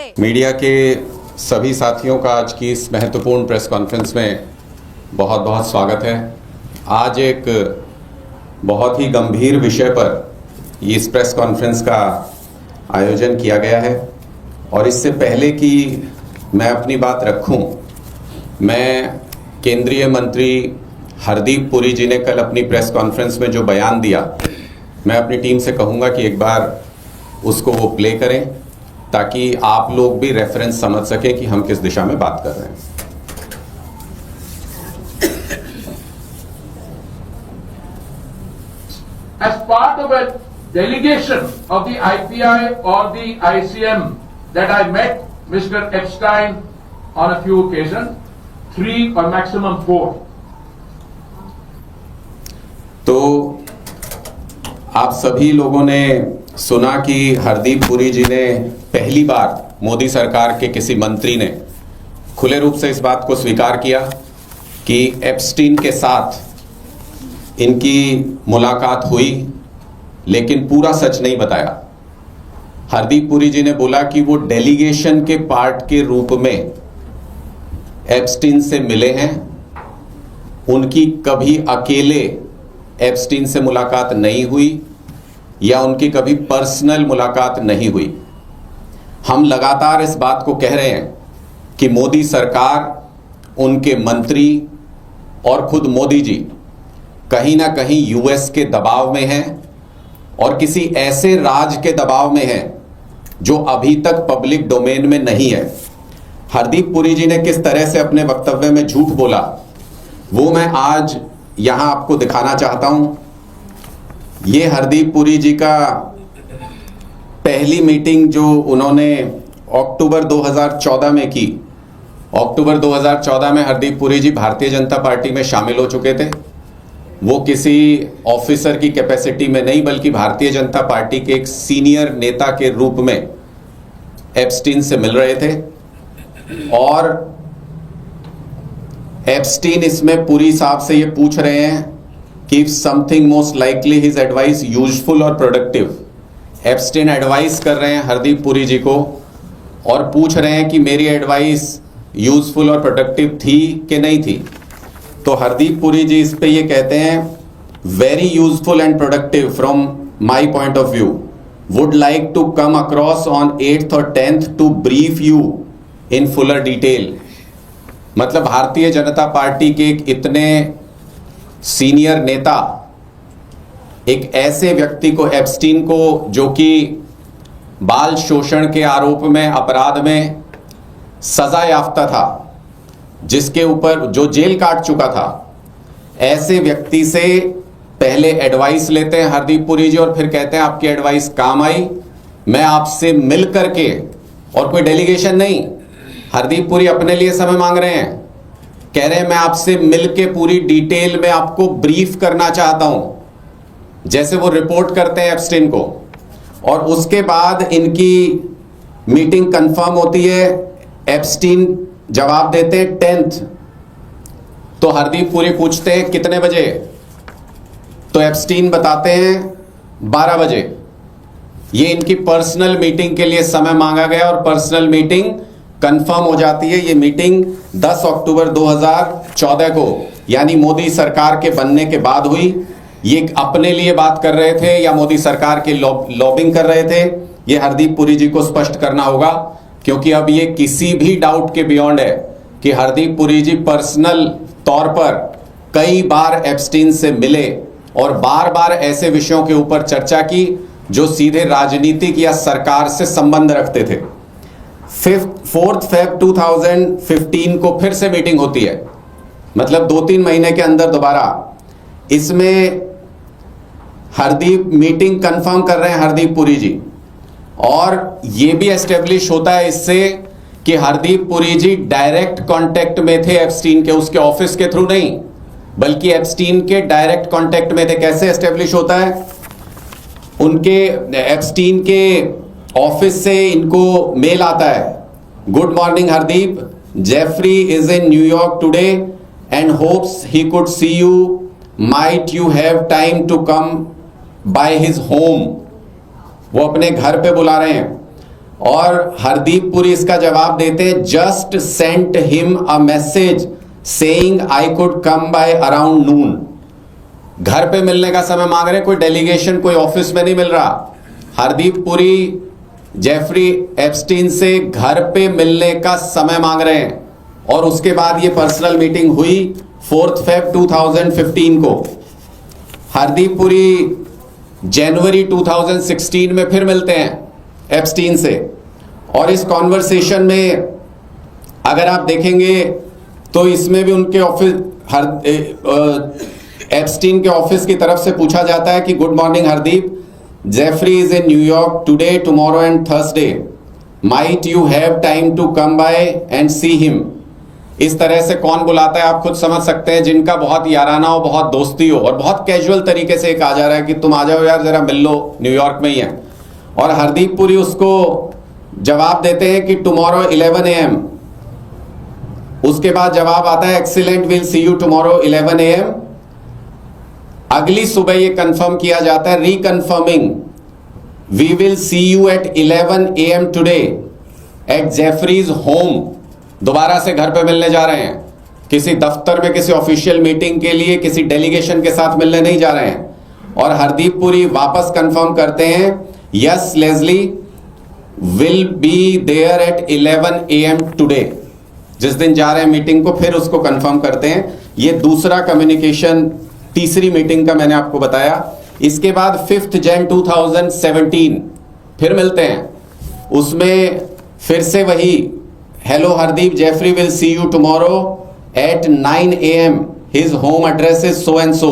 Media के सभी साथियों का आज की इस महत्वपूर्ण प्रेस कॉन्फ्रेंस में बहुत बहुत स्वागत है। आज एक बहुत ही गंभीर विषय पर इस प्रेस कॉन्फ्रेंस का आयोजन किया गया है और इससे पहले कि मैं अपनी बात रखूं, मैं केंद्रीय मंत्री हरदीप पुरी जी ने कल अपनी प्रेस कॉन्फ्रेंस में जो बयान दिया, मैं अपनी टीम से कहूंगा कि एक बार उसको वो प्ले करें ताकि आप लोग भी रेफरेंस समझ सकें कि हम किस दिशा में बात कर रहे हैं। As part of a delegation of the IPI or the ICM that I met Mr. Epstein on a few occasions, 3 or maximum 4. तो आप सभी लोगों ने सुना कि हरदीप पुरी जी ने पहली बार मोदी सरकार के किसी मंत्री ने खुले रूप से इस बात को स्वीकार किया कि एप्स्टीन के साथ इनकी मुलाकात हुई, लेकिन पूरा सच नहीं बताया। हरदीप पुरी जी ने बोला कि वो डेलीगेशन के पार्ट के रूप में एप्स्टीन से मिले हैं, उनकी कभी अकेले एप्स्टीन से मुलाकात नहीं हुई या उनकी कभी पर्सनल मुलाकात नहीं हुई। हम लगातार इस बात को कह रहे हैं कि मोदी सरकार, उनके मंत्री और खुद मोदी जी कहीं ना कहीं यूएस के दबाव में हैं और किसी ऐसे राज के दबाव में हैं जो अभी तक पब्लिक डोमेन में नहीं है। हरदीप पुरी जी ने किस तरह से अपने वक्तव्य में झूठ बोला, वो मैं आज यहां आपको दिखाना चाहता हूं। ये हरदीप पुरी जी का पहली मीटिंग जो उन्होंने अक्टूबर 2014 में की। अक्टूबर 2014 में हरदीप पुरी जी भारतीय जनता पार्टी में शामिल हो चुके थे। वो किसी ऑफिसर की कैपेसिटी में नहीं, बल्कि भारतीय जनता पार्टी के एक सीनियर नेता के रूप में एप्स्टीन से मिल रहे थे और एप्स्टीन इसमें पुरी साहब से ये पूछ रहे हैं कि if something most likely his advice useful और प्रोडक्टिव। एप्स्टीन एडवाइस कर रहे हैं हरदीप पुरी जी को और पूछ रहे हैं कि मेरी एडवाइस यूजफुल और प्रोडक्टिव थी कि नहीं थी। तो हरदीप पुरी जी इस पे ये कहते हैं, very useful and productive from my point of view, would like to come across on 8th और 10th to brief you in fuller detail. मतलब भारतीय जनता पार्टी के एक इतने सीनियर नेता, एक ऐसे व्यक्ति को, एप्स्टीन को, जो कि बाल शोषण के आरोप में, अपराध में सजा याफ्ता था, जिसके ऊपर जो जेल काट चुका था, ऐसे व्यक्ति से पहले एडवाइस लेते हैं हरदीप पुरी जी और फिर कहते हैं आपकी एडवाइस काम आई, मैं आपसे मिल करके, और कोई डेलीगेशन नहीं, हरदीप पुरी अपने लिए समय मांग रहे हैं, कह रहे हैं मैं आपसे मिलके पूरी डिटेल में आपको ब्रीफ करना चाहता हूं, जैसे वो रिपोर्ट करते हैं एप्स्टीन को। और उसके बाद इनकी मीटिंग कंफर्म होती है, एप्स्टीन जवाब देते हैं 10th। तो हरदीप पुरी पूछते हैं कितने बजे, तो एप्स्टीन बताते हैं 12 बजे। ये इनकी पर्सनल मीटिंग के लिए समय मांगा गया और पर्सनल मीटिंग कंफर्म हो जाती है। ये मीटिंग 10 अक्टूबर 2014 को, यानी मोदी सरकार के बनने के बाद हुई। ये अपने लिए बात कर रहे थे या मोदी सरकार के लॉबिंग कर रहे थे, ये हरदीप पुरी जी को स्पष्ट करना होगा, क्योंकि अब ये किसी भी डाउट के बियॉन्ड है कि हरदीप पुरी जी पर्सनल तौर पर कई बार एप्स्टीन से मिले और बार बार ऐसे विषयों के ऊपर चर्चा की जो सीधे राजनीतिक या सरकार से संबंध रखते थे। 4 Feb 2015 को फिर से मीटिंग होती है, मतलब 2-3 महीने के अंदर दोबारा। इसमें हरदीप मीटिंग कंफर्म कर रहे हैं हरदीप पुरी जी, और ये भी एस्टेब्लिश होता है इससे कि हरदीप पुरी जी डायरेक्ट कांटेक्ट में थे एप्स्टीन के, उसके ऑफिस के थ्रू नहीं, बल्कि एप्स्टीन के डायरेक्ट कांटेक्ट में थे। कैसे एस्टेब्लिश होता है, उनके एप्स्टीन के ऑफिस से इनको मेल आता है, good morning Hardeep, Jeffrey is in New York today and hopes he could see you, might you have time to come by his home. वो अपने घर पे बुला रहे हैं और हरदीप पुरी इसका जवाब देते हैं, just sent him a message saying I could come by around noon. घर पे मिलने का समय मांग रहे, कोई डेलीगेशन कोई ऑफिस में नहीं मिल रहा। हरदीप पुरी जेफरी एप्स्टीन से घर पे मिलने का समय मांग रहे हैं और उसके बाद ये पर्सनल मीटिंग हुई 4 Feb 2015 को। हरदीप पुरी जनवरी 2016 में फिर मिलते हैं एप्स्टीन से और इस कॉन्वर्सेशन में अगर आप देखेंगे तो इसमें भी उनके ऑफिस एप्स्टीन के ऑफिस की तरफ से पूछा जाता है कि good morning Hardeep, Jeffrey is in New York today, tomorrow and Thursday, might you have time to come by and see him. इस तरह से कौन बुलाता है आप खुद समझ सकते हैं, जिनका बहुत याराना हो, बहुत दोस्ती हो और बहुत कैजुअल तरीके से कहा जा रहा है कि तुम आ जाओ यार जरा मिल लो, न्यूयॉर्क में ही है। और हरदीप पुरी उसको जवाब देते हैं कि टुमारो 11 AM। उसके बाद जवाब आता है excellent, will see you tomorrow 11 AM। अगली सुबह ये कंफर्म किया जाता है, reconfirming, we will see you at 11 AM today at Jeffrey's home. दोबारा से घर पे मिलने जा रहे हैं, किसी दफ्तर में किसी ऑफिशियल मीटिंग के लिए किसी डेलीगेशन के साथ मिलने नहीं जा रहे हैं। और हरदीप पुरी वापस कंफर्म करते हैं, yes Leslie will be there at 11 AM today. जिस दिन जा रहे हैं मीटिंग को फिर उसको कंफर्म करते हैं। ये दूसरा कम्युनिकेशन, तीसरी मीटिंग का मैंने आपको बताया। इसके बाद 5 Jan 2017 फिर मिलते हैं, उसमें फिर से वही, hello Hardeep, Jeffrey will see you tomorrow at 9 AM, his home address is so and so.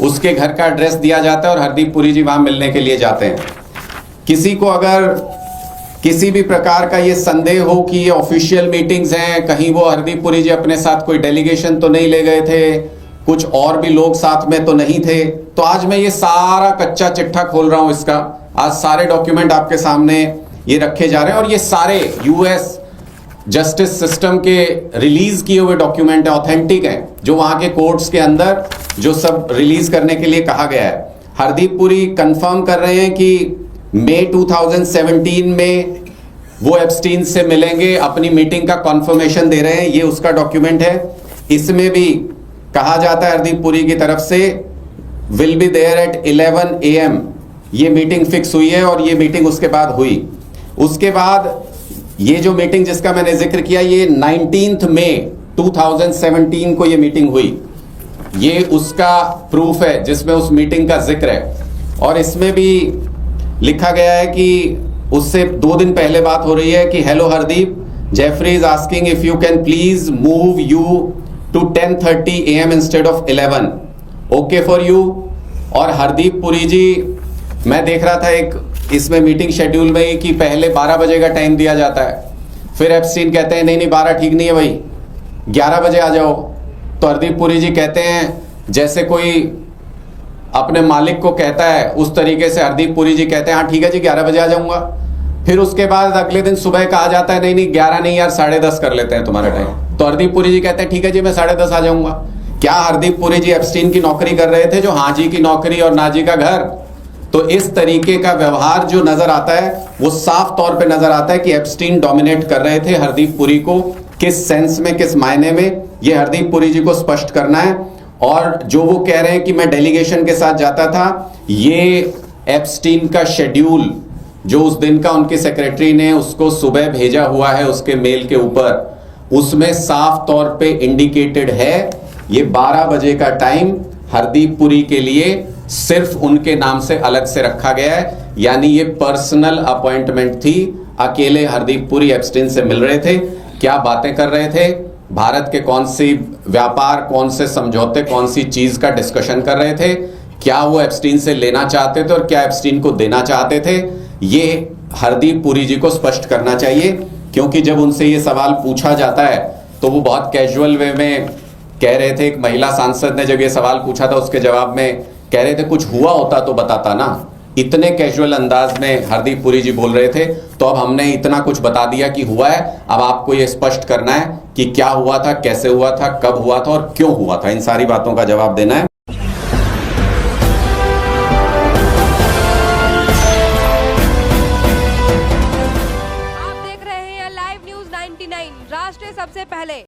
उसके घर का एड्रेस दिया जाता है और हरदीप पुरी जी वहां मिलने के लिए जाते हैं। किसी को अगर किसी भी प्रकार का ये संदेह हो कि ये ऑफिशियल मीटिंग्स हैं, कहीं वो हरदीप पुरी जी अपने साथ कोई डेलीगेशन तो नहीं ले गए थे, कुछ और भी लोग साथ में तो नहीं थे, तो आज मैं ये सारा कच्चा चिट्ठा खोल रहा हूं इसका। आज सारे डॉक्यूमेंट आपके सामने ये रखे जा रहे हैं और ये सारे यूएस जस्टिस सिस्टम के रिलीज किए हुए डॉक्यूमेंट है, ऑथेंटिक हैं, जो वहां के कोर्ट्स के अंदर जो सब रिलीज करने के लिए कहा गया है। हरदीप पुरी कंफर्म कर रहे हैं कि मई 2017 में वो एप्स्टीन से मिलेंगे, अपनी मीटिंग का कॉन्फर्मेशन दे रहे हैं, ये उसका डॉक्यूमेंट है। इसमें भी कहा जाता है हरदीप पुरी की तरफ से, will be there at 11 AM। ये मीटिंग फिक्स हुई है और ये मीटिंग उसके बाद हुई। उसके बाद ये जो मीटिंग जिसका मैंने जिक्र किया, ये 19 मई 2017 को ये मीटिंग हुई। ये उसका प्रूफ है जिसमें उस मीटिंग का जिक्र है और इसमें भी लिखा गया है कि उससे 2 दिन पहले बात हो रही है कि hello Hardeep, Jeffrey is asking if you can please move you to 10:30 AM instead of 11, okay for you. और हरदीप पुरी जी, मैं देख रहा था एक इसमें मीटिंग शेड्यूल में ही कि पहले 12 बजे का टाइम दिया जाता है, फिर एप्स्टीन कहते हैं नहीं नहीं 12 ठीक नहीं है भाई, 11 बजे आ जाओ। तो हरदीप पुरी जी कहते हैं जैसे कोई अपने मालिक को कहता है, उस तरीके से हरदीप पुरी जी कहते हैं हाँ ठीक है जी 11 बजे आ जाऊंगा। फिर उसके बाद अगले दिन सुबह कहा जाता है नहीं नहीं 11 नहीं यार 10:30 कर लेते हैं तुम्हारा टाइम। तो हरदीप पुरी जी कहते हैं ठीक है जी मैं 10:30 आ जाऊंगा। क्या हरदीप पुरी जी एप्स्टीन की नौकरी कर रहे थे, जो हाँ जी की नौकरी और ना जी का घर? तो इस तरीके का व्यवहार जो नजर आता है वो साफ तौर पे नजर आता है कि एप्स्टीन डोमिनेट कर रहे थे हरदीप पुरी को। किस सेंस में, किस मायने में, ये हरदीप पुरी जी को स्पष्ट करना है। और जो वो कह रहे हैं कि मैं डेलीगेशन के साथ जाता था, ये एप्स्टीन का शेड्यूल जो उस दिन का उनके सेक्रेटरी ने उसको सुबह भेजा हुआ है उसके मेल के ऊपर, उसमें साफ तौर पे इंडिकेटेड है ये 12 बजे का टाइम हरदीप पुरी के लिए सिर्फ उनके नाम से अलग से रखा गया है। यानी ये पर्सनल अपॉइंटमेंट थी, अकेले हरदीप पुरी एप्स्टीन से मिल रहे थे, क्या बातें कर रहे थे, भारत के कौन सी व्यापार, कौन से समझौते, कौन सी चीज का डिस्कशन कर रहे थे, क्या वो एप्स्टीन से लेना चाहते थे और क्या एप्स्टीन को देना चाहते थे, ये हरदीप पुरी जी को स्पष्ट करना चाहिए। क्योंकि जब उनसे ये सवाल पूछा जाता है तो वो बहुत कैजुअल वे में कह रहे थे। एक महिला सांसद ने जब ये सवाल पूछा था उसके जवाब में कह रहे थे कुछ हुआ होता तो बताता ना, इतने कैजुअल अंदाज में हरदीप पुरी जी बोल रहे थे। तो अब हमने इतना कुछ बता दिया कि हुआ है, अब आपको ये स्पष्ट करना है कि क्या हुआ था, कैसे हुआ था, कब हुआ था और क्यों हुआ था, इन सारी बातों का जवाब देना है। टीवी 9 राष्ट्र सबसे पहले।